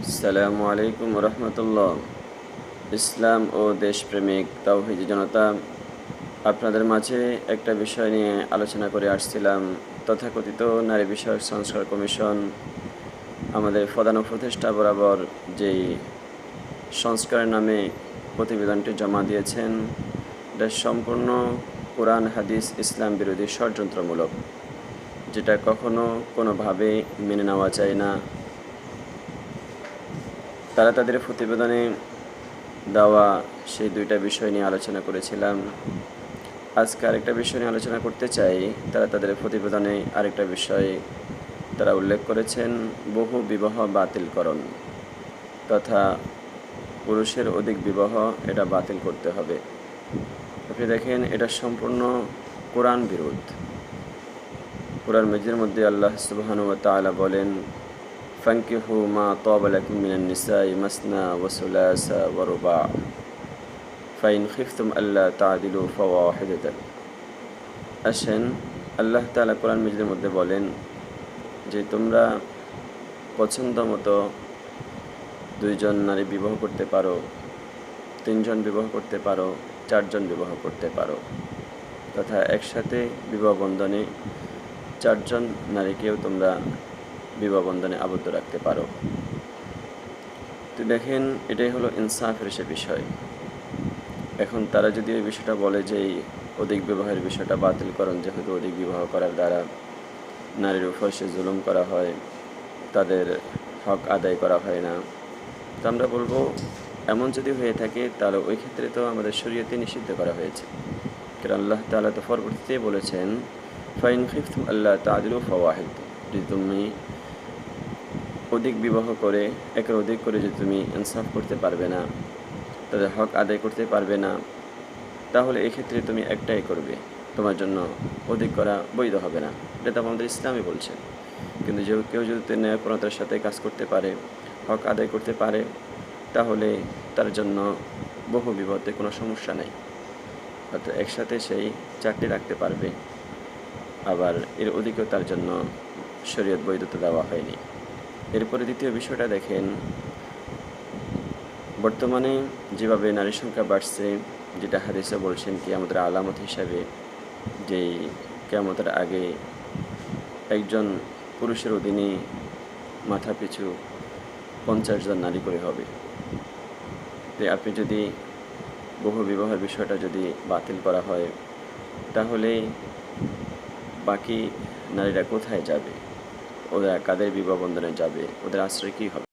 আসসালামু আলাইকুম রহমতুল্লাহ। ইসলাম ও দেশপ্রেমিক তাওহীদি জনতা, আপনাদের মাঝে একটা বিষয় নিয়ে আলোচনা করে আসছিলাম। তথাকথিত নারী বিষয়ক সংস্কার কমিশন আমাদের প্রধান উপদেষ্টা বরাবর যেই সংস্কারের নামে প্রতিবেদনটি জমা দিয়েছেন, এটা সম্পূর্ণ কোরআন হাদিস ইসলাম বিরোধী ষড়যন্ত্রমূলক, যেটা কখনো কোনোভাবেই মেনে নেওয়া যায় না। তারা তাদের প্রতিবেদনে দেওয়া সেই দুইটা বিষয় নিয়ে আলোচনা করেছিলাম। আজকে আরেকটা বিষয় নিয়ে আলোচনা করতে চাই। তারা তাদের প্রতিবেদনে আরেকটা বিষয় তারা উল্লেখ করেছেন, বহু বিবাহ বাতিলকরণ তথা পুরুষের অধিক বিবাহ এটা বাতিল করতে হবে। আপনি দেখেন, এটা সম্পূর্ণ কোরআন বিরোধ। কোরআন মাজিদের মধ্যে আল্লাহ সুবহানাহু ওয়া তাআলা বলেন, ফানকিহু মা তাবা লাকুম মিনান নিসাই মাসনা ওয়া সুলাসা ওয়া রুবা ফাইন খিফতুম আল্লা তা'দিলু ফাওয়াহিদাতান। আসেন, আল্লাহ তাআলা কোরআন মাজিদের মধ্যে বলেন যে তোমরা পছন্দ মতো 2 জন নারী বিবাহ করতে পারো, 3 জন বিবাহ করতে পারো, 4 জন বিবাহ করতে পারো, তথা একসাথে বিবাহ বন্ধনে 4 জন নারীকেও তোমরা বিবাহ বন্ধনে আবদ্ধ রাখতে পারো। তো দেখেন, এটাই হলো ইনসাফের সে বিষয়। এখন তারা যদি এই বিষয়টা বলে যে এই অধিক বিবাহের বিষয়টা বাতিলকরণ, যেহেতু অধিক বিবাহ করার দ্বারা নারীর উপর সে জুলুম করা হয়, তাদের হক আদায় করা হয় না, তো আমরা বলবো এমন যদি হয়ে থাকে তাহলে ওই ক্ষেত্রে তো আমাদের শরীয়তে নিষিদ্ধ করা হয়েছে। কারণ আল্লাহ তাআলা তো পরবর্তীতে বলেছেন, ফাইন খিফতুম আল্লা তা'দিলু ফাওয়াহিদ, যদি তুমি অধিক বিবাহ করে একের অধিক করে যদি তুমি ইনসাফ করতে পারবে না, তাদের হক আদায় করতে পারবে না, তাহলে এক্ষেত্রে তুমি একটাই করবে, তোমার জন্য অধিক করা বৈধ হবে না। এটা তো আমাদের ইসলামই বলছে। কিন্তু যে কেউ যদি ন্যায়পূর্ণতার সাথে কাজ করতে পারে, হক আদায় করতে পারে, তাহলে তার জন্য বহু বিবাহতে কোনো সমস্যা নেই। অর্থাৎ একসাথে সেই 4টি রাখতে পারবে, আবার এর অধিকেও তার জন্য শরীয়ত বৈধতা দেওয়া হয়নি। এরপরে দ্বিতীয় বিষয়টা দেখেন, বর্তমানে যেভাবে নারীর সংখ্যা বাড়ছে, যেটা হাদিসে বলছেন কিয়ামতের আলামত হিসাবে, যেই কিয়ামতের আগে একজন পুরুষের অধীনে মাথা পিছু 50 জন নারী করে হবে। তো আপনি যদি বহু বিবাহের বিষয়টা যদি বাতিল করা হয়, তাহলে বাকি নারীরা কোথায় যাবে? ওরা কাদের বিবাহ বন্ধনে যাবে? ওদের আশ্রয় কী হবে?